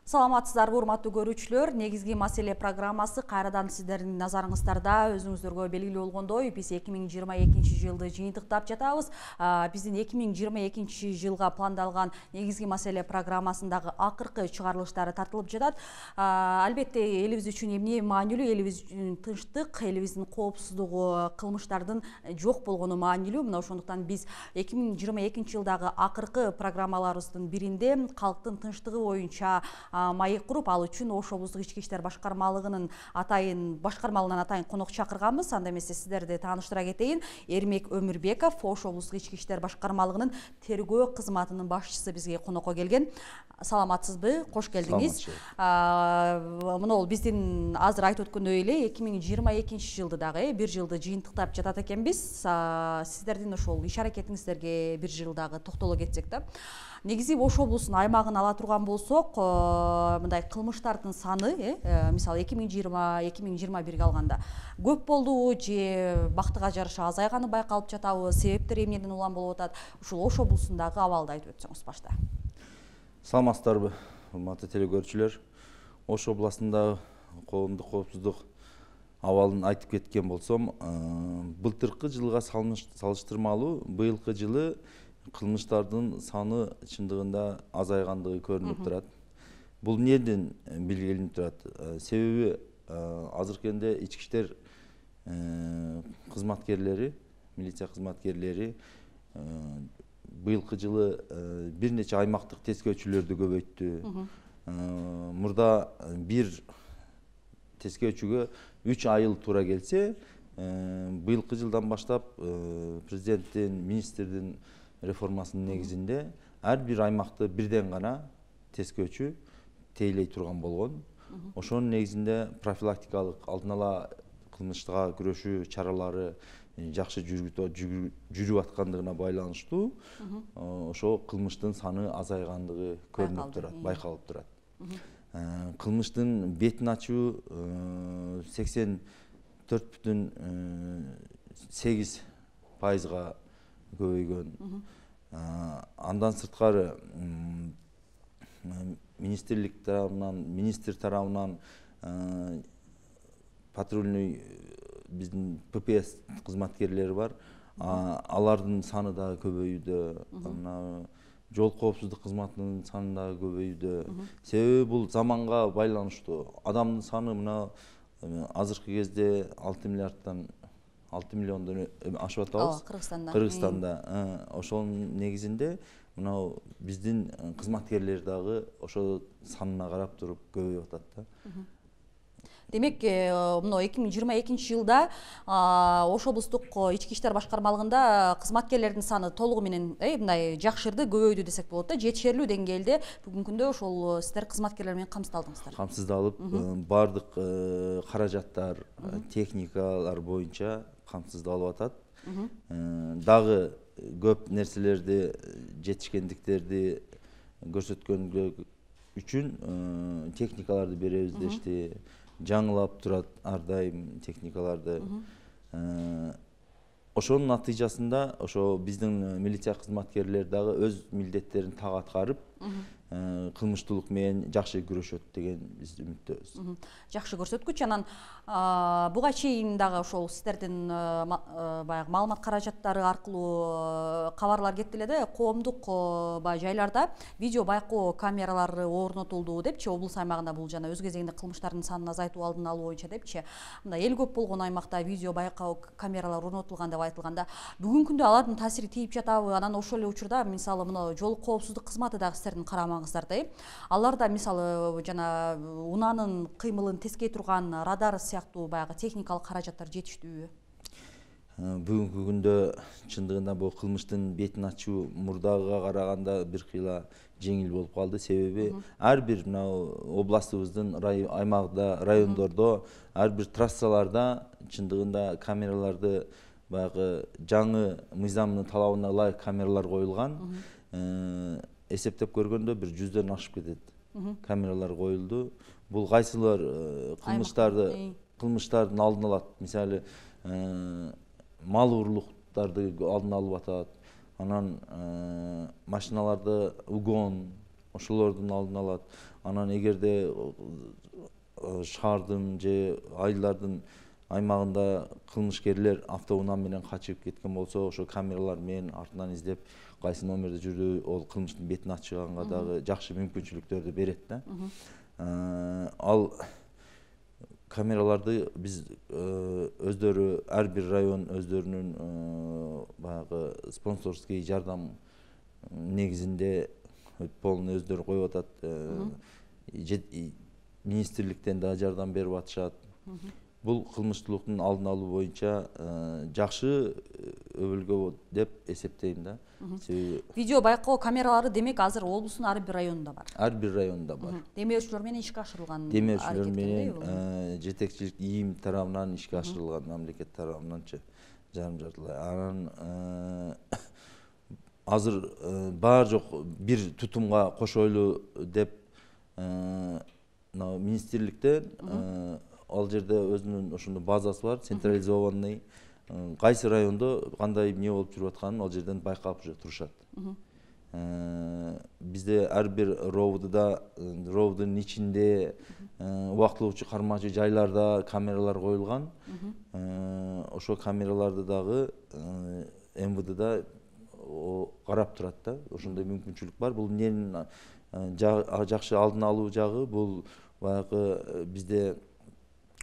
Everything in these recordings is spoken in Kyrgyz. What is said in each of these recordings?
Саламатсыздарбы, урматтуу көрүүчүлөр. Негизги маселе программасы кайрадан сиздердин назарыңыздарда. Өзүңүздөргө белгилүү болгондой, биз 2022 жылды жыйынтыктап жатабыз. Биздин 2022 жылга пландалган негизги маселе программасындагы акыркы чыгарылыштары тартылып жатат. Албетте, элибиз үчүн эмне маанилүү, элибиз үчүн тынчтык, элибиздин коопсуздугу, кылмыштардын жок болгону маанилүү. Мына ошондуктан биз 2022 жылдагы акыркы программаларыбыздын биринде калктын тынчтыгы боюнча маек куруп, ал үчүн Ош облустук ички иштер башкармалыгынын башкармалынан атайын конок чакырганбыз. Анда эмесе сиздерди тааныштыра кетейин. Эрмек Өмүрбеков, Ош облустук ички иштер башкармалыгынын тергөө кызматынын башчысы бизге конокко келген. Саламатсызбы? Кош келдиңиз. Мына ол биздин азыр айтып өткөндөй эле 2022 жылды дагы бир жылды жыйынтыктап жатат экенбиз. Сиздердин ошол иш аракетиңиздерге бир жыл дагы токтоло кетсек да. Негизи Ош облусунун аймагын ала турган болсок, мындай кылмыштардын саны, мисалы 2020-2021 алганда көп болдубу же бактыга жараша азайганы байкалып жатабы? Себептери эмнеден улам болуп атат? Ушул Ош облусундагы абалды айтып өтсөңүз башта. Саламатсыздарбы, урматтуу телекөрүүчүлөр. Ош областындагы коомдук коопсуздук абалын айтып кеткен болсом, былтыркы жылга салыштырмалуу быйылкы жылы кылмыштардын саны чындыгында азайгандыгы көрүнүп турат. Бул эмнеден белгиленип турат? Себеби азыркы кезде ички иштер кызматкерлери, милиция кызматкерлери быйылкы жылы бир нече аймактык тескөөчүлөрдү көбөйттү. Мурда бир тескөөчүгө 3 айыл туура келсе, быйылкы жылдан баштап президенттин, министрдин реформасынын негизинде ар бир аймакты бирден гана тескөөчү тейлей турган болгон. Ошонун негизинде профилактикалык алдын ала кылмышка күрөшүү чаралары жакшы жүрүп аткандыгына байланыштуу ошо кылмыштын саны азайгандыгы көрүнүп турат, байкалып турат. Кылмыштын бетин ачуу 84,8% көбөйгөн. Андан сырткары министр тарабынан патрульный биздин ППС кызматкерлери бар. Алардын саны дагы көбөйүүдө. Жол коопсуздук кызматынын саны дагы көбөйүүдө. Себеби бул заманга байланыштуу. Адамдын саны мына азыркы кезде 6 миллиондон ашып атабыз. Кыргызстанда. Ошонун негизинде мына биздин кызматкерлер дагы ошо санына карап туруп көбөйүп атат да. Демек, мына 2022 жылда Ош облустук ички иштер башкармалыгында кызматкерлердин саны толугу менен мындай жакшырды, көбөйдү десек болот да. Жетишерлүү деңгээлде бүгүнкү күндө ошол сиздер кызматкерлер менен камсыздалдыңыздар. Камсыздалып, бардык каражаттар, техникалар боюнча камсыздалып атат. Дагы көп нерселерди, жетишкендиктерди көрсөткөн үчүн техникаларды беребиз дешти. Жаңылап турат ар дайым техникаларды. Ошонун натыйжасында ошо биздин милиция кызматкерлери дагы өз милдеттерин так аткарып, кылмыштуулук менен жакшы күрөшөт деген биз үмүттөбүз. Жакшы көрсөткүч. Анан буга чейин дагы ошол сиздердин баягы маалымат каражаттары аркылуу кабарлар кетти эле да, коомдук жайларда видео байкоо камералары орнотулду депчи, облус аймагында бул жана өз кезегинде кылмыштардын санын азайтуу алдын алуу боюнча депчи. Мында эл көп болгон аймакта видео байкоо камералары орнотулган деп айтылганда, бүгүнкү күндө алардын таасири тийип жатабы? Анан ошол эле учурда мисалы мына жол коопсуздук кызматы дагы сиздердин карамагыңыздарда. Аларда мисалы жана унаанын кыймылын тескей турган радар сыяктуу баягы техникалык каражаттар жетиштүүбү? Бүгүнкү күндө чындыгында бул кылмыштын бетин ачуу мурдагыга караганда бир кыйла жеңил болуп калды. Себеби ар бир мына областыбыздын аймагында, райондордо, ар бир трассаларда чындыгында камераларды баягы жаңы мыйзамдын талабына ылайык камералар коюлган. Эсептеп көргөндө бир 100дөн ашып кетет. Камералар коюлду. Бул кайсылар кылмыштардын алдын алат. Мисалы, мал урурлуктарды алдын алып атат. Анан машиналарды угон, ошолордун алдын алат. Анан эгерде шаардын же айылдардын аймагында кылмышкерлер автоунаа менен качып кеткен болсо, ошо камералар менен артынан издеп кайсы номерде жүрдү, ол кылмыштын бетин ачыганга дагы жакшы мүмкүнчүлүктөрдү берет да. Ал камераларды биз өздөрү ар бир район өздөрүнүн баягы спонсорский жардам негизинде полный өздөрү коюп атат. Министрликтен да жардам берип атышат. Бул кылмыштуулуктун алдын алуу боюнча жакшы өбөлгө деп эсептейм да. Видео байкоо камералары демек азыр облустун ар бир районунда бар. Ар бир районунда бар. Демөөрчүлөр менен ишке ашырылган. Демөөрчүлөр менен жетекчилик ИИМ тарабынан ишке ашырылган, мамлекет тарабынанчы жарым жартылай. Анан азыр бар жок бир тутумга кошойлу деп министрликтен ал жерде өзүнүн ошондой базасы бар, централизованный. Кайсы райондо кандай эмне болуп жүрүп атканын ал жерден байкап турушат. Бизде ар бир ровдун ичинде убактылуу кармаачы жайларда камералар коюлган. Ошо камераларды дагы МВДда карап турат да. Ошондой мүмкүнчүлүк бар. Бул эмненин жакшы алдын алуу жагы, бул баягы бизде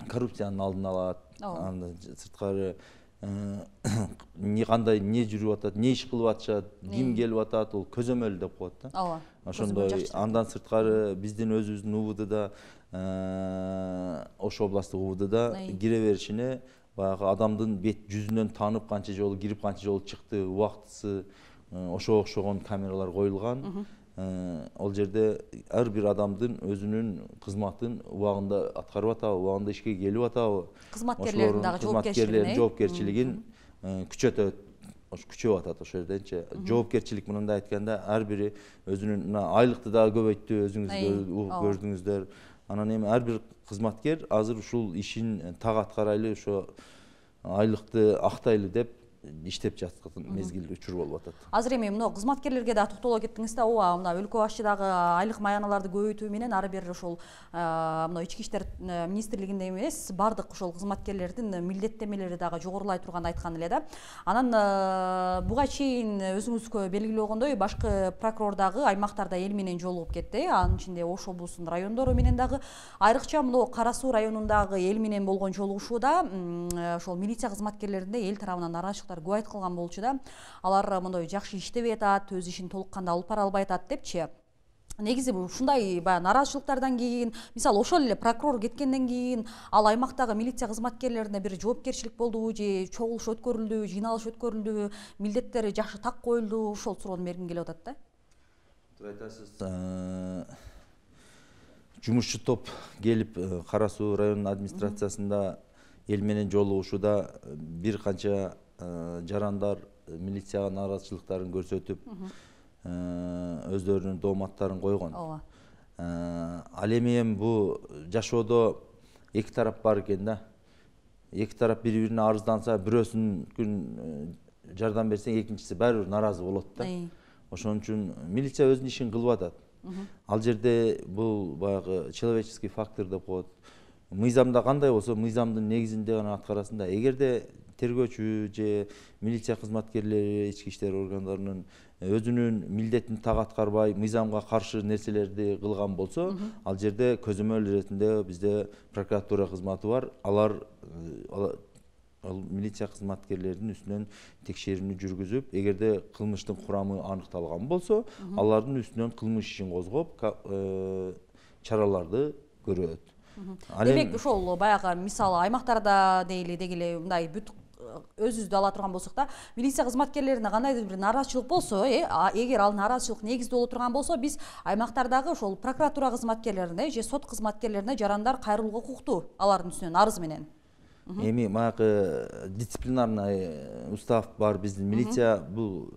коррупциянын алдын алат. Андан сырткары кандай эмне жүрүп атат, эмне иш кылып атышат, ким келип атат, ол көзөмөл деп коет да. Ооба. Ошондой. Андан сырткары биздин өзүбүздүн УВДда, Ош областтык УВДда кире беришине баягы адамдын бет жүзүнөн таанып канча жолу кирип, канча жолу чыкты, убактысы ошого окшогон камералар коюлган. Ол жерде ар бир адамдын өзүнүн кызматын убагында аткарып атабы, убагында ишке келип атабы, кызматкерлердин дагы жоопкерчилигин күчөп атат ошол жерденчи. Жоопкерчилик мындай айтканда ар бири өзүнүн айлыкты дагы көбөйттү, өзүңүз көрдүңүздөр. Анан эми ар бир кызматкер азыр ушул ишин так аткарайлы, ошо айлыкты актайлы деп иштеп жаткан мезгил учур болуп атат. Азыр эми мына кызматкерлерге да токтоло кеттиңиз да. Ооба, мына өлкө башчыдагы айлык маяналарды көбөйтүү менен ары бир ошол мына ички иштер министрлигинде эмес, бардык ошол кызматкерлердин милдеттемелери дагы жогорулай турганын айткан эле да. Анан буга чейин өзүңүзгө белгилүү болгондой, башкы прокурор дагы аймактарда эл менен жолугуп кетти. Анын ичинде Ош облусунун райондору менен дагы, айрыкча мына Кара Суу районундагы эл менен болгон жолугушууда ошол милиция кызматкерлерине эл тарабынан нааразычылык күбө айт кылган болчу да. Алар мындай жакшы иштебей атат, өз ишин толук кандуу алып бара албай атат депчи. Негизи ушундай баягы нааразычылыктардан кийин, мисалы ошол эле прокурор кеткенден кийин ал аймактагы милиция кызматкерлерине бир жоопкерчилик болдубу же чогулуш өткөрүлдүбү, жыйналыш өткөрүлдүбү, милдеттери жакшы так коюлдубу, ошол суроону бергим келип атат да. Туура айтасыз. Жумушчу топ келип Кара Суу районунун администрациясында эл менен жолугушууда бир канча жарандар милицияга нааразычылыктарын көрсөтүп, өздөрүнүн дооматтарын койгон. Ал эми бул жашоодо эки тарап бар экен да. Эки тарап бири-бирине арызданса, бирөөсүн жардам берсең, экинчиси баары бир нааразы болот да. Ошон үчүн милиция өзүнүн ишин кылып атат. Ал жерде бул баягы человеческий фактор деп коет. Мыйзамда кандай болсо, мыйзамдын негизинде гана аткарасың да. Эгерде тергөөчү же милиция кызматкерлери, ички иштер органдарынын өзүнүн милдетин так аткарбай, мыйзамга каршы нерселерди кылган болсо, ал жерде көзөмөл иретинде бизде прокуратура кызматы бар. Алар милиция кызматкерлеринин үстүнөн текшерүүнү жүргүзүп, эгерде кылмыштын курамы аныкталган болсо, алардын үстүнөн кылмыш ишин козгоп, чараларды көрөт. Демек ошол баягы мисалы аймактарда дегиле мындай бүт өзүбүздү ала турган болсок да, милиция кызматкерлерине кандайдыр бир нааразычылык болсо, эгер ал нааразычылык негизде боло турган болсо, биз аймактардагы ошол прокуратура кызматкерлерине же сот кызматкерлерине жарандар кайрылууга укуктуу, алардын үстүнөн арыз менен. Эми баягы дисциплинарный устав бар биздин. Милиция бул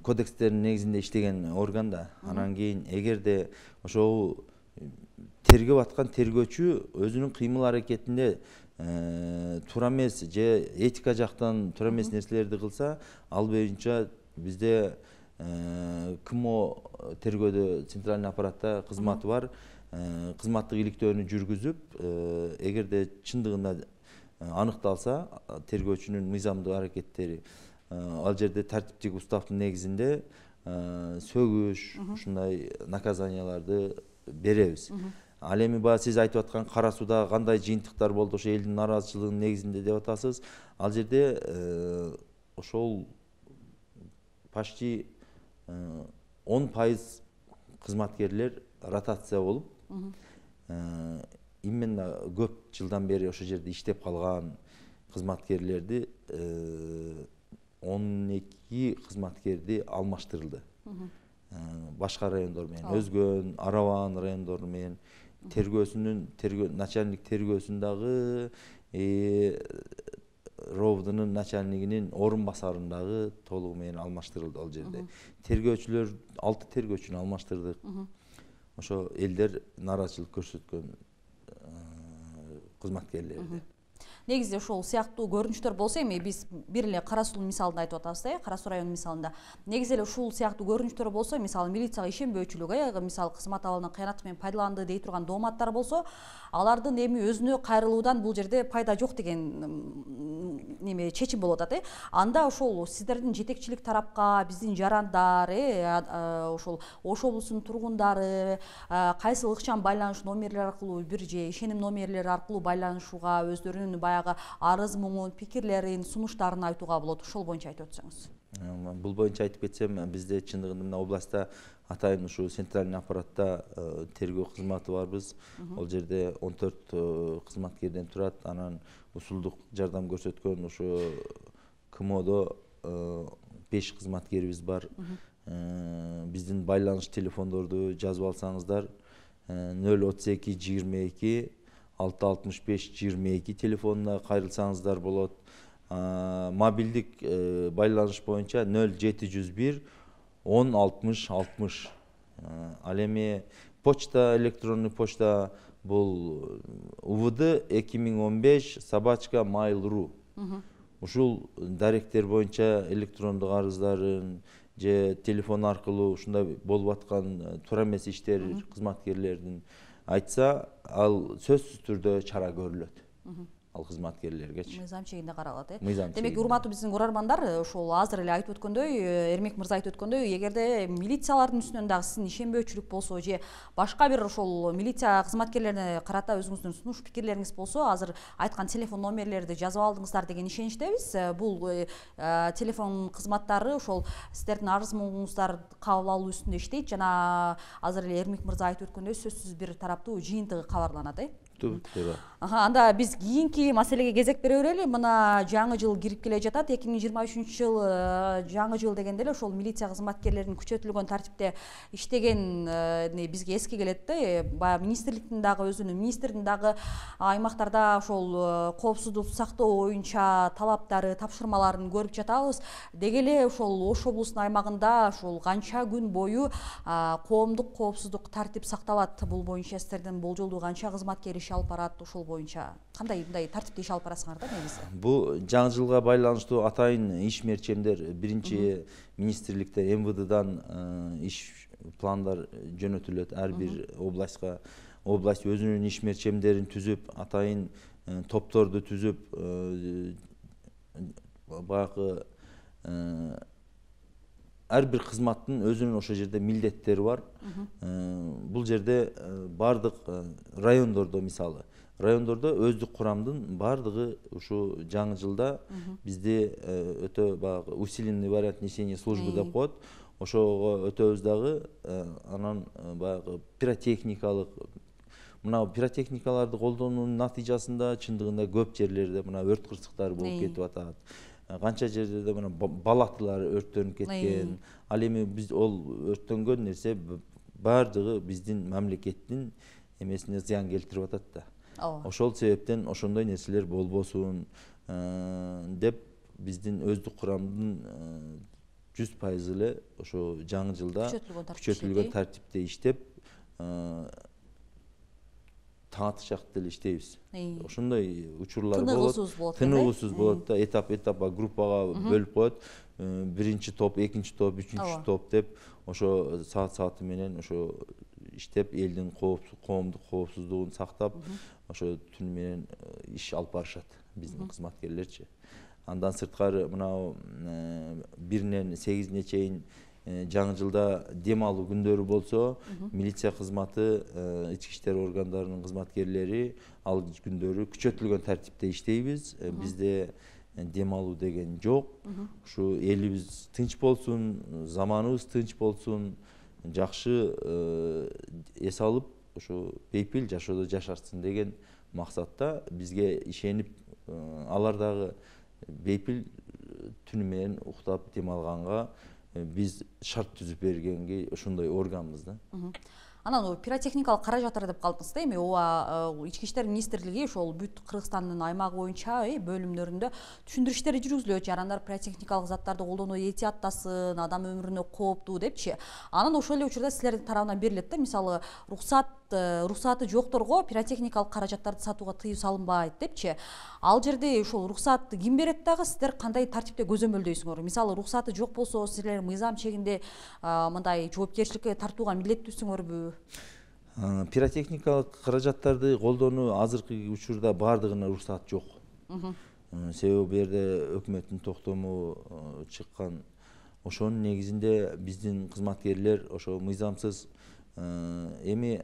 кодекстердин негизинде иштеген орган да. Анан кийин эгерде ошол тергеп аткан тергөөчү өзүнүн кыймыл аракетинде туура эмес же этика жактан туура эмес нерселерди кылса, ал боюнча бизде КМО тергөөдө центральный аппаратта кызматы бар. Кызматтык иликтөөнү жүргүзүп, эгерде чындыгында аныкталса, тергөөчүнүн мыйзамдуу аракеттери ал жерде тартиптик уставдын негизинде сөгүш, ушундай наказанияларды беребиз. Ал эми баягы сиз айтып аткан Кара Сууда кандай жыйынтыктар болду, ошо элдин нааразычылыгынын негизинде деп атасыз. Ал жерде ошол почти 10% кызматкерлер ротация болуп, именно көп жылдан бери ошол жерде иштеп калган кызматкерлерди 12 кызматкерди алмаштырылды. Башка райондор менен өзгөн, Арабан райондору менен начальник тергөөсүн дагы, ровдунун начальнигинин орун басарын дагы толугу менен алмаштырылды ал жерде. Тергөөчүлөр 6 тергөөчүнү алмаштырдык. Ошо элдер нааразычылык көрсөткөн кызматкерлерди. Негизде ошол сыяктуу көрүнүштөр болсо, эми биз бир эле Кара Суунун мисалында айтып атабыз да, Кара Суу районунун мисалында. Негизи эле ушул сыяктуу көрүнүштөр болсо, мисалы милицияга ишенбөөчүлүк, мисалы кызмат абалынан кыянаттык менен пайдаланды дей турган дооматтар болсо, алардын эми өзүнө кайрылуудан бул жерде пайда жок деген неме чечим болуп атат. Анда ошол сиздердин жетекчилик тарапка биздин жарандар, ошол Ош облусунун тургундары кайсы ыкчам байланыш номерлери аркылуу бир же ишеним номерлери аркылуу байланышууга, өздөрүнүн баягы арыз муңун, пикирлерин, сунуштарын айтууга болот. Ошол боюнча айтып өтсөңүз. Бул боюнча айтып кетсем, бизде чындыгында мына областта атайын ушу центральный аппаратта тергөө кызматы барбыз. Ол жерде 14 кызматкерден турат. Анан усулдук жардам көрсөткөн ушу КМОдо 5 кызматкерибиз бар. Биздин байланыш телефондорду жазып алсаңыздар 032 22 665 22 телефонуна кайрылсаңыздар болот. Мобилдик байланыш боюнча 0701 10 60 60. Ал эми почта, электронный почта бул uvd2015@mail.ru. Ушул даректер боюнча электрондук арыздарын же телефон аркылуу ушундай болуп аткан туура эмес иштер кызматкерлердин айтса, ал сөзсүз түрдө чара көрүлөт. Ал кызматкерлергечи. Мыйзам чегинде каралат, Демек, урматтуу биздин көрөрмандар, ошол азыр эле айтып өткөндөй, Эрмек мырза айтып өткөндөй, эгерде милициялардын үстүнөн дагы сиздин ишенбөөчүлүк болсо же башка бир ошол милиция кызматкерлерине карата өзүңүздүн сунуш пикирлериңиз болсо, азыр айткан телефон номерлерди жазып алдыңыздар деген ишеничтебиз. Бул телефон кызматтары ошол сиздердин арыз муңуңуздарды кабыл алуу үстүндө иштейт жана азыр эле Эрмек мырза айтып өткөндөй сөзсүз бир тараптуу жыйынтыгы кабарланат. Туура. Анда биз кийинки маселеге кезек бере берели. Мына жаңы жыл кирип келе жатат. 2023-жыл жаңы жыл дегенде эле ошол милиция кызматкерлеринин күчөтүлгөн тартипте иштеген бизге эске келет да. Баягы министрликтин дагы министрдин дагы аймактарда ошол коопсуздукту сактоо боюнча талаптары, тапшырмаларын көрүп жатабыз. Деги эле ошол Ош облусунун аймагында ошол канча күн бою коомдук коопсуздук тартип сакталат? Бул боюнча сиздердин болжолдуу канча кызматкер иш алып барат? Ошол боюнча кандай мындай тартипте иш алып барасыңар да негизи? Бул жаңы жылга байланыштуу атайын иш мерчемдер биринчи министрликте МВДдан иш пландар жөнөтүлөт ар бир областка. Область өзүнүн иш мерчемдерин түзүп, атайын топторду түзүп, баягы ар бир кызматтын өзүнүн ошол жерде милдеттери бар. Бул жерде бардык райондордо, мисалы райондордо өздүк курамдын бардыгы ушу жаңы жылда бизде өтө баягы усиленный вариант несения службы деп коет. Ошого өтөбүз дагы. Анан баягы пиротехникалык мына пиротехникаларды колдонуунун натыйжасында чындыгында көп жерлерде мына өрт кырсыктары болуп кетип атат. Канча жерлерде мына балатылар өрттөнүп кеткен. Ал эми биз ол өрттөнгөн нерсе бардыгы биздин мамлекеттин эмесине зыян келтирип атат да. Ошол себептен ошондой нерселер болбосун деп биздин өздүк курамдын 100% эле ошо жаңы жылда күчөтүлгөн тартипте иштеп, таатышак деле иштейбиз. Эй. Ошондой учурлар болот. Тыныгуусуз болот экен, Тыныгуусуз болот да, этапка группага бөлүп коет. Биринчи топ, экинчи топ, үчүнчү топ деп ошо сааты менен ошо иштеп, элдин коомдук коопсуздугун сактап, ошо түнү менен иш алып барышат биздин кызматкерлерчи. Андан сырткары мынау 1-ден 8-не чейин жаңы жылда дем алуу күндөрү болсо, милиция кызматы, ички иштер органдарынын кызматкерлери ал күндөрү күчөтүлгөн тартипте иштейбиз. Бизде дем алуу деген жок. Ушу элибиз тынч болсун, заманыбыз тынч болсун, жакшы эс алып, ушу бейпил жашоодо жашашсын деген максатта бизге ишенип, алар дагы бейпил түнү менен уктап дем алганга биз шарт түзүп бергенге ошондой органбыз да. Анан пиротехникалык каражаттар деп калдыңыз да, эми ооба ички иштер министрлиги ошол бүт Кыргызстандын аймагы боюнча бөлүмдөрүндө түшүндүрүштөр жүргүзүлөт. Жарандар пиротехникалык заттарды колдонуу этияттасын, адам өмүрүнө кооптуу депчи. Анан ошол эле учурда силердин тарабынан берилет да, мисалы рухсаты жокторго пиротехникалык каражаттарды сатууга тыюу салынбайт депчи. Ал жерде ошол рухсатты ким берет дагы, сиздер кандай тартипте көзөмөлдөйсүңөр? Мисалы рухсаты жок болсо, силер мыйзам чегинде мындай жоопкерчиликке тартууга милдеттүүсүңөрбү? Пиротехникалык каражаттарды колдонуу азыркы учурда баардыгына рухсат жок. Себеби бу жерде өкмөттүн токтому чыккан. Ошонун негизинде биздин кызматкерлер ошо мыйзамсыз эми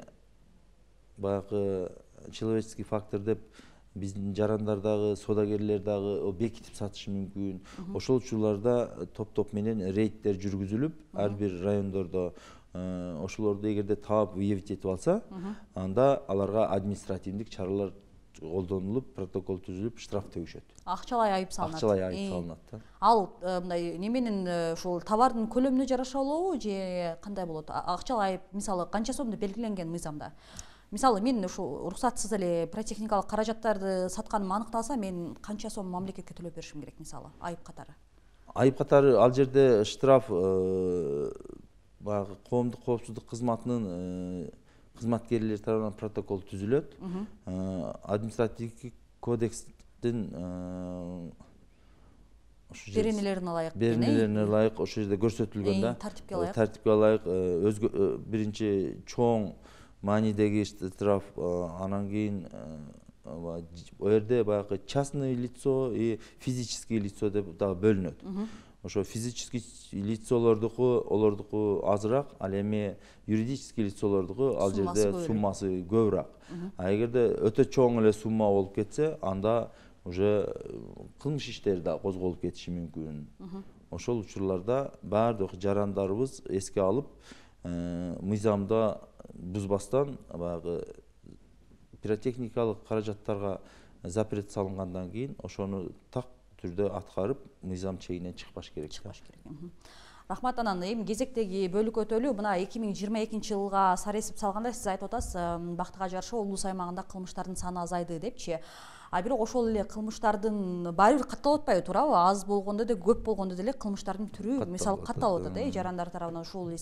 баягы человеческий фактор деп биздин жарандар дагы, содагерлер дагы бекитип сатышы мүмкүн. Ошол учурларда топ менен рейдтер жүргүзүлүп, ар бир райондордо ошолорду эгерде таап выявить этип алса, анда аларга административдик чаралар колдонулуп, протокол түзүлүп, штраф төгүшөт. Акчалай айып салынат. Акчалай айып салынат да. Ал мындай неменин ошол товардын көлөмүнө жараша болобу же кандай болот? Акчалай айып мисалы канча сом деп белгиленген мыйзамда? Мисалы мен ушул уруксатсыз эле пиротехникалык каражаттарды сатканым аныкталса, мен канча сом мамлекетке төлөп беришим керек мисалы, айып катары? Айып катары ал жерде штраф баягы коомдук коопсуздук кызматынын кызматкерлери тарабынан протокол түзүлөт. Административдик кодекстин беренелерине ылайык ошол жерде көрсөтүлгөн да. Тартипке ылайык биринчи чоң маанидеги штраф, анан кийин о жерде баягы частное лицо и физическое лицо деп дагы бөлүнөт. Ошо физический лицолордуку азыраак, ал эми юридический лицолордуку ал жерде суммасы көбүрөөк. А эгерде өтө чоң эле сумма болуп кетсе, анда уже кылмыш иштери да козголуп кетиши мүмкүн. Ошол учурларда баардык жарандарыбыз эске алып, мыйзамда бузбастан баягы пиротехникалык каражаттарга запрет салынгандан кийин ошону так түрдө аткарып, мыйзам чегинен чыкпаш керек. Рахмат. Анан эми кезектеги бөлүк өтөлү мына 2022 жылга саресип салганда сиз айтып атасыз, бактыга жараша облус аймагында кылмыштардын саны азайды депчи. А бирок ошол эле кылмыштардын баары бир катталып атпайбы, туурабы? Аз болгондо да, көп болгондо деле кылмыштардын түрү мисалы катталып атат, жарандар тарабынан. Ошол эле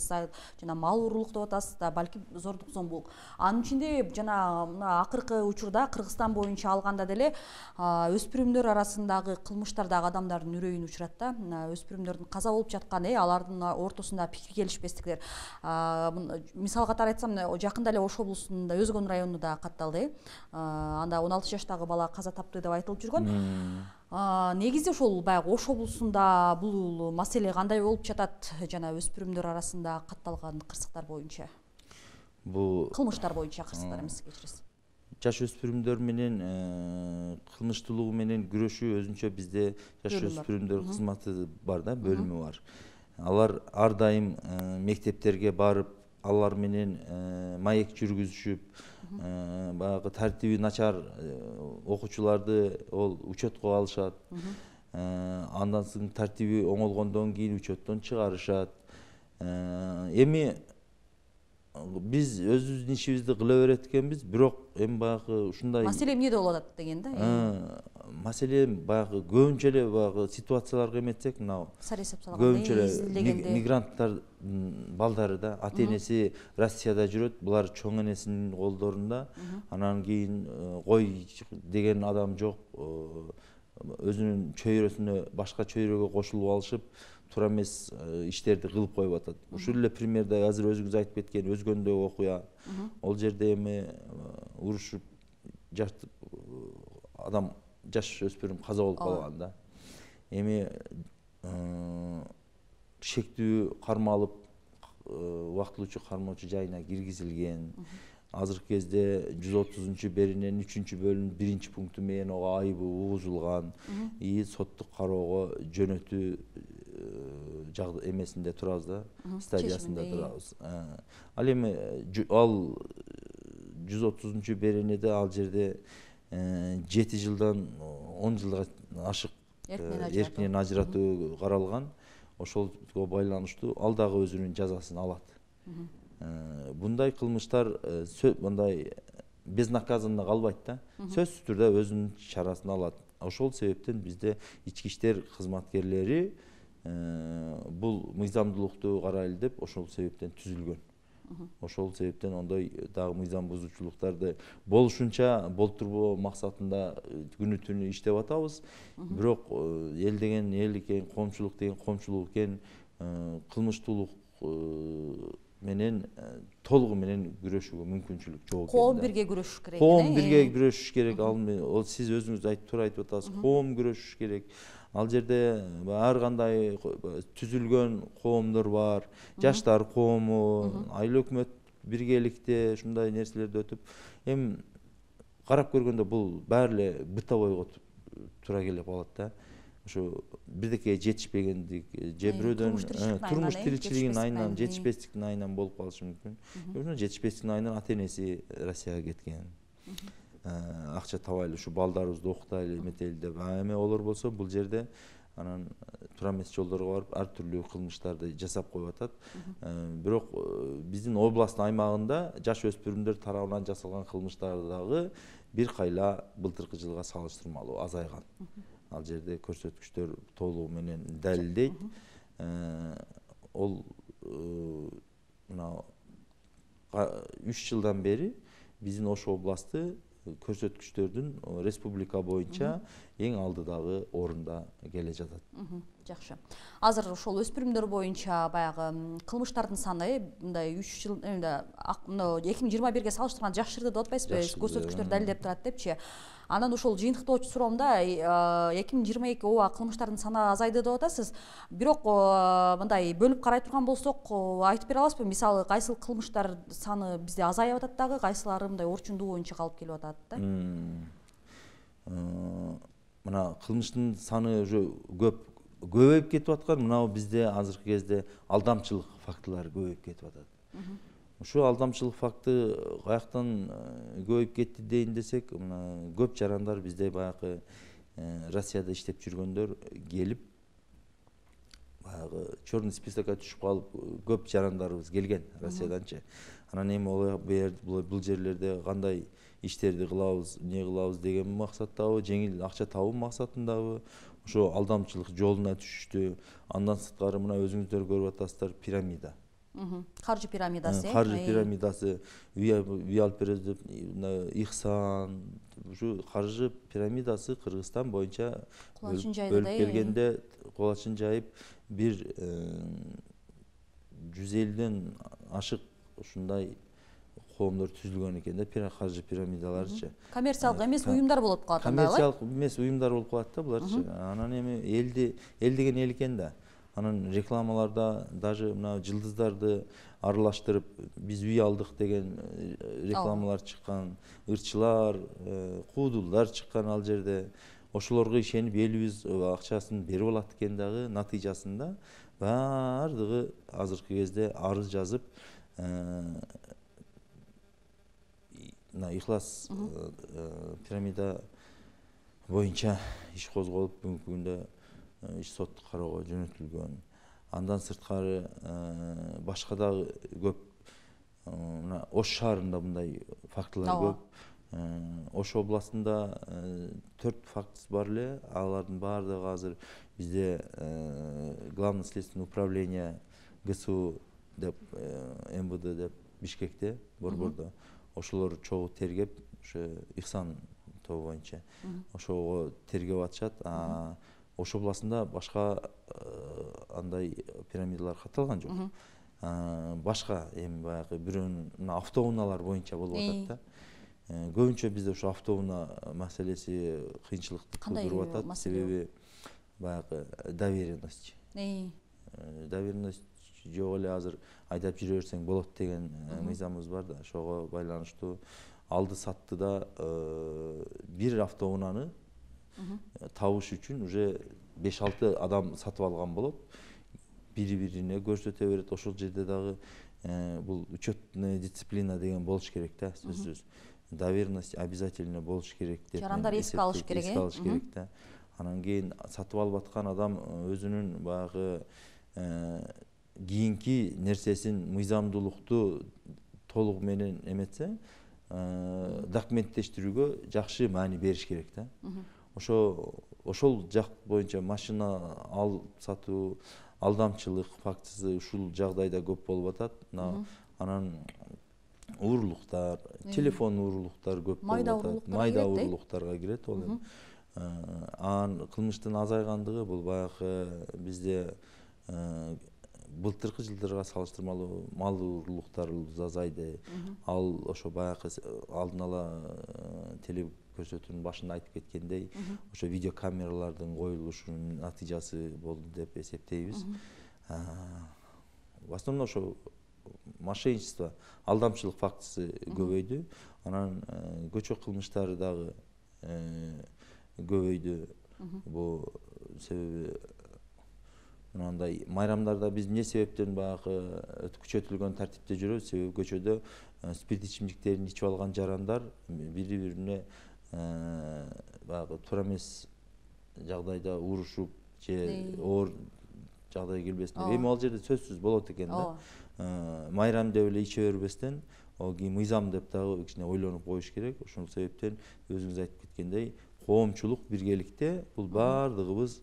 жана мал урурлук деп атасыз да, балки зордук зомбулук. Анын ичинде жана мына акыркы учурда Кыргызстан боюнча алганда деле өспүрүмдөр арасындагы кылмыштар дагы адамдардын үрөйүн учурат да. Өспүрүмдөрдүн каза болуп жаткан, алардын ортосунда пикир келишпестиктер. Мисал катары айтсам, жакында эле Ош облусунда Өзгөн районунда катталды. Анда 16 жаштагы бала каза тапты деп айтылып жүргөн. Негизи ошол баягы Ош облусунда бул маселе кандай болуп жатат, жана өспүрүмдөр арасында катталган кырсыктар боюнча? Бул кылмыштар боюнча кырсыктар эмес, кечиресиз. Жаш өспүрүмдөр менен кылмыштуулугу менен күрөшүү өзүнчө бизде жаш өспүрүмдөр кызматы бар да, бөлүмү бар. Алар ар дайым мектептерге барып, алар менен маек жүргүзүшүп, баягы тартиби начар окуучуларды учетко алышат. Андан соң тартиби оңолгондон кийин учеттон чыгарышат. Эми биз өзүбүздүн ишибизди кыла берет экенбиз, бирок эми баягы ушундай маселе эмнеде болуп атат деген да. маселе баягы көбүнчө эле баягы ситуацияларга эметсек, мына сар эсеп салганда көбүнчө эле изилдегенде мигранттар балдары да ата энеси Россияда жүрөт, булар чоң энесинин колдорунда, анан кийин кой деген адам жок, өзүнүн чөйрөсүнө башка чөйрөгө кошулуп алышып, туура эмес иштерди кылып коюп атат. Ушул эле примерде азыр өзүңүз айтып кеткен Өзгөндөгү окуя, ол жерде эми урушуп жатып адам жаш өспүрүм каза болуп калган да. Эми шектүү кармалып, убактылуучу кармоочу жайына киргизилген. Азыркы кезде 130 беринен 3-бөлүм 1-пункту менен ого айыбы угузулган. Соттук кароого жөнөтүү эмесинде турабыз да, стадиясында турабыз. Ал эми ал 130 беренеде ал жерде 7 жылдан 10 жылга ашык эркинен ажыратуу каралган. Ошолго байланыштуу ал дагы өзүнүн жазасын алат. Bunday кылмыштар мындай безнаказанно калбайт да. Сөзсүз түрдө өзүнүн чарасын алат. Ошол себептен бизде ички иштер кызматкерлери бул мыйзамдуулукту карайлы деп ошол себептен түзүлгөн. Ошол себептен ондой дагы мыйзам бузуучулуктарды болушунча болтурбоо максатында күнү түнү иштеп атабыз. Бирок эл деген эл экен, коомчулук деген коомчулук экен, кылмыштуулук менен толугу менен күрөшүүгө мүмкүнчүлүк жок экен. Коом бирге күрөшүш керек. Коом бирге күрөшүш керек. Ал сиз өзүңүз туура айтып атасыз. Коом күрөшүш керек. Ал жерде ар кандай түзүлгөн коомдор бар. Жаштар коому, айыл өкмөт биргеликте ушундай нерселерди өтүп, эми карап көргөндө бул баары эле бытовойго туура келип калат да. Ошо бирдекеге жетишпегендик, же бирөөдөн турмуш тиричилигинин айынан, жетишпестиктин айынан болуп калышы мүмкүн. Ошо жетишпестиктин айынан ата энеси Россияга кеткен. Акча табайлы, ушу балдарыбызды окутайлы, эметели деп. Эми олор болсо бул жерде анан туура эмес жолдорго барып ар түрлүү кылмыштарды жасап коюп атат. Бирок биздин областтын аймагында жаш өспүрүмдөр тарабынан жасалган кылмыштар дагы бир кайла былтыркы жылга салыштырмалуу азайган. Ал жерде көрсөткүчтөр толугу менен далилдейт. Ол мына 3 жылдан бери биздин Ош областы көрсөткүчтөрдүн республика боюнча эң алдыдагы орунда келе жатат. Жакшы. Азыр ошол өспүрүмдөр боюнча баягы кылмыштардын саны мындай 3 жыл 2021ге салыштырганда жакшырды деп атпайсызбы? Көрсөткүчтөр далилдеп турат депчи. Анан ошол жыйынтыктоочу суроомда 2022 ооба кылмыштардын саны азайды деп атасыз. Бирок мындай бөлүп карай турган болсок, айтып бере аласызбы? Мисалы, кайсыл кылмыштар саны бизде азайып атат дагы, кайсылары мындай орчундуу боюнча калып келип атат да? Мына кылмыштын саны уже көбөйүп кетип аткан. Мына бизде азыркы кезде алдамчылык фактылары көбөйүп кетип атат. Ушул алдамчылык факты каяктан көбөйүп кетти дейин десек, мына көп жарандар бизде баягы Россияда иштеп жүргөндөр келип баягы черный списокко түшүп калып, көп жарандарыбыз келген Россияданчы. Анан эми бул жерлерде кандай иштерди кылабыз, эмне кылабыз деген максаттабы, жеңил акча табуу максатындабы ошо алдамчылык жолуна түшүштү. Андан сырткары мына өзүңүздөр көрүп атасыздар, пирамида. Каржы пирамидасы. Каржы пирамидасы, Виалперес, Ихсан, ушу каржы пирамидасы Кыргызстан боюнча бөлүп келгенде кулачын жайып бир 150ден ашык ушундай коомдор түзүлгөн экен да, каржы пирамидаларычы. Коммерциялык эмес уюмдар болуп калат анда, коммерциялык эмес уюмдар болуп калат да буларчы. Анан эми эл деген эл экен да. Анан рекламаларда даже мына жылдыздарды аралаштырып биз үй алдык деген рекламалар чыккан, ырчылар, куудулдар чыккан ал жерде. Ошолорго ишенип элибиз акчасын берип алат экен дагы, натыйжасында баардыгы азыркы кезде арыз жазып, мына Ихлас пирамида боюнча иш козголуп бүгүнкү күндө иш соттук кароого жөнөтүлгөн. Андан сырткары башка дагы көп, мына Ош шаарында мындай фактылар көп. Ош областында 4 фактысы бар эле. Алардын баардыгы азыр бизде Главное следственное управление ГСУ деп МВД деп Бишкекте, Борбордо. Ошолор чогуу тергеп, ошо Ихсан тобу боюнча ошого тергеп атышат. Ош областында башка андай пирамидалар катталган жок. Башка эми баягы бирөөнүн автоунаалар боюнча болуп атат да. Көбүнчө бизде ошо автоунаа маселеси кыйынчылыкты туудуруп атат. Себеби баягы доверенность. Доверенность жок эле азыр айдап жүрө берсең болот деген мыйзамыбыз бар да. Ошого байланыштуу алды саттыда бир автоунааны табыш үчүн уже 5-6 адам сатып алган болот. Бири-бирине көрсөтө берет. Ошол жерде дагы бул учетная дисциплина деген болуш керек да, сөзсүз. Доверенность обязательно болуш керек деп. Жарандар эске алыш керек. Эске алыш керек да. Анан кийин сатып алып аткан адам өзүнүн баягы кийинки нерсесин мыйзамдуулукту толугу менен эметсе, документтештирүүгө жакшы маани бериш керек да. Ошол жак боюнча машина алып сатуу, алдамчылык фактысы ушул жагдайда көп болуп атат. Анан уурулуктар, телефон уурулуктар көп болуп атат. Майда уурулуктарга кирет ол эми. Анан кылмыштын азайгандыгы бул баягы бизде былтыркы жылдарга салыштырмалуу мал уурулуктарыбыз азайды. Ал ошо баягы алдын ала көрсөтүүнүн башында айтып кеткендей, ошо видео камералардын коюлушунун натыйжасы болду деп эсептейбиз. В основном ошо мошенничество, алдамчылык фактысы көбөйдү. Анан көчө кылмыштары дагы көбөйдү. Бул себеби мындай майрамдарда биз эмне себептен баягы күчөтүлгөн тартипте жүрөбүз? Себеби көчөдө спирт ичимдиктерин ичип алган жарандар бири-бирине баягы туура эмес жагдайда урушуп же оор жагдай келбесин деп. Эми ал жерде сөзсүз болот экен да. Майрам деп эле иче бербестен, ал кийин мыйзам деп дагы кичине ойлонуп коюш керек. Ошол себептен өзүңүз айтып кеткендей, коомчулук биргеликте бул баардыгыбыз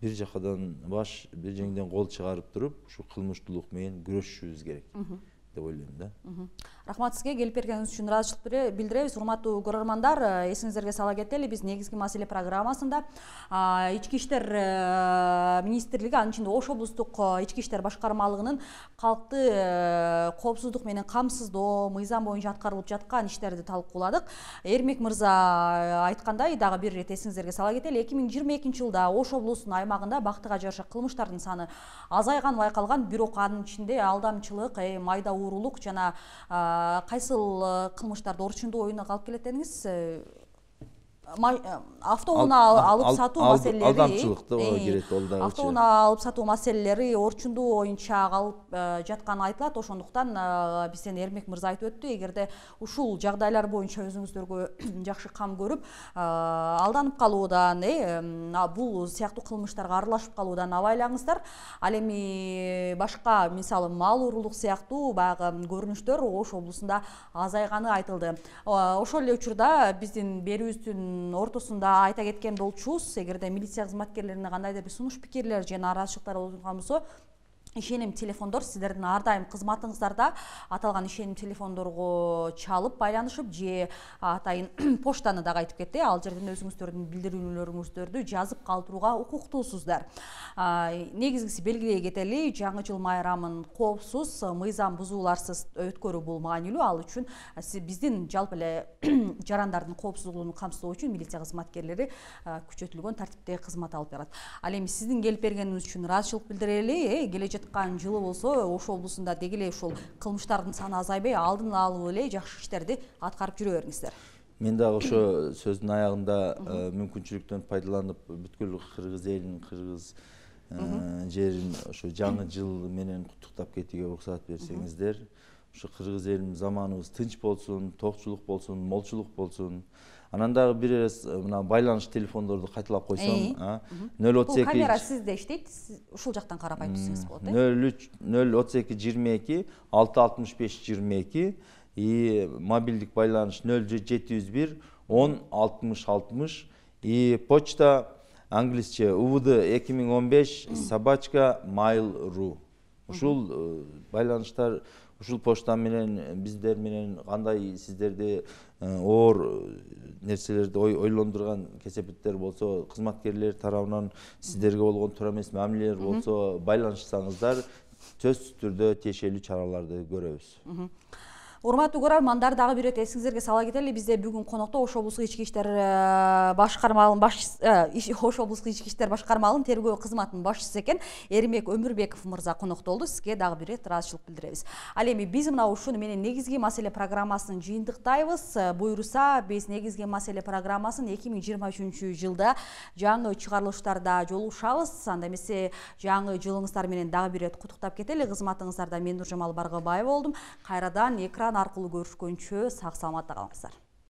бир жакадан баш, бир жеңден кол чыгарып туруп, ушу кылмыштуулук менен күрөшүшүбүз керек деп ойлойм да. Рахмат сизге, келип бергениңиз үчүн ыраазычылык билдиребиз. Урматтуу көрөрмандар, эсиңиздерге сала кетели, биз негизги маселе программасында Ички иштер министрлиги, анын ичинде Ош облустук ички иштер башкармалыгынын калкты коопсуздук менен камсыздоо мыйзам боюнча аткарылып жаткан иштерди талкууладык. Эрмек мырза айткандай, дагы бир ирет эсиңиздерге сала кетели, 2022 жылда Ош облусунун аймагында бактыга жараша кылмыштардын саны азайган байкалган, бирок анын ичинде алдамчылык, майда уурулук жана кайсыл кылмыштарды орчундуу оюна алып келет дедиңиз? Автоунаа алып сатуу маселелери, алдамчылыкты кирет ол дагы. Автоунаа алып сатуу маселелери орчундуу оюнча калып жатканы айтылат. Ошондуктан бизден Эрмек мырза айтып өттү, эгерде ушул жагдайлар боюнча өзүңүздөргө жакшы кам көрүп, алданып калуудан, бул сыяктуу кылмыштарга аралашып калуудан абайлаңыздар. Ал эми башка, мисалы, мал уурулук сыяктуу баягы көрүнүштөр Ош облусунда азайганы айтылды. Ошол эле учурда биздин берүүбүздүн ортосунда айта кеткен болчубуз, эгерде милиция кызматкерлерине кандайдыр бир сунуш пикирлер же нааразычылыктар болгон болсо, ишеним телефондор сиздердин ар дайым кызматыңыздарда. Аталган ишеним телефондорго чалып байланышып же атайын поштаны дагы айтып кетти. Ал жерден өзүңүздөрдүн билдирүүлөрүңүздөрдү жазып калтырууга укуктуусуздар. Негизгиси белгилей кетели, жаңы жыл майрамын коопсуз, мыйзам бузууларсыз өткөрүү бул маанилүү. Ал үчүн биздин жалпы эле жарандардын коопсуздугун камсыздоо үчүн милиция кызматкерлери күчөтүлгөн тартипте кызмат алып барат. Ал эми сиздин келип бергениңиз үчүн ыраазычылык билдирели. Келе жаткан жылы болсо Ош облусунда деги эле ушул кылмыштардын саны азайбай, алдын алып эле жакшы иштерди аткарып жүрө бериңиздер. Мен дагы ошо сөздүн аягында мүмкүнчүлүктөн пайдаланып бүткүл кыргыз элин, кыргыз жерин ошо жаңы жыл менен куттуктап кетүүгө уруксат берсеңиздер. Ошо кыргыз элим заманыбыз тынч болсун, токчулук болсун, молчулук болсун. Анан дагы бир мына байланыш телефондорду кайталап койсом, 032 камера сизде иштейт, ушул жактан карап айтып турсаңыз болот. 03 032 22 665 22 мобилдик байланыш 0701 10 60 60, почта англисче uvd 2015 собачка mail.ru. Ушул байланыштар, ушул почта менен биздер менен кандай сиздерди оор нерселерди ойлондурган кесепеттер болсо, кызматкерлер тарабынан сиздерге болгон туура эмес мамилелер болсо байланышсаңыздар, сөзсүз түрдө тиешелүү чараларды көрөбүз. Урматтуу көрөрмандар, дагы бир ирет эсиңизерге сала кетели, бизде бүгүн конокто Ош облустук ички иштер башкармалынын Ош облустук ички иштер башкармалынын тергөө кызматынын башчысы экен Эрмек Өмүрбеков мырза конокто болду. Сизге дагы бир ирет ыраазычылык билдиребиз. Ал эми биз мына ушуну менен негизги маселе программасын жыйынтыктайбыз. Буйруса, биз негизги маселе программасын 2023 жылда жаңы чыгарылыштарда жолугушабыз. Анда эмесе жаңы жылыңыздар менен дагы бир ирет куттуктап кетели. Кызматыңыздарда мен Нуржамал Баргыбаева болдум. Кайрадан экран аркылуу көрүшкөнчө сак саламатта калыңыздар.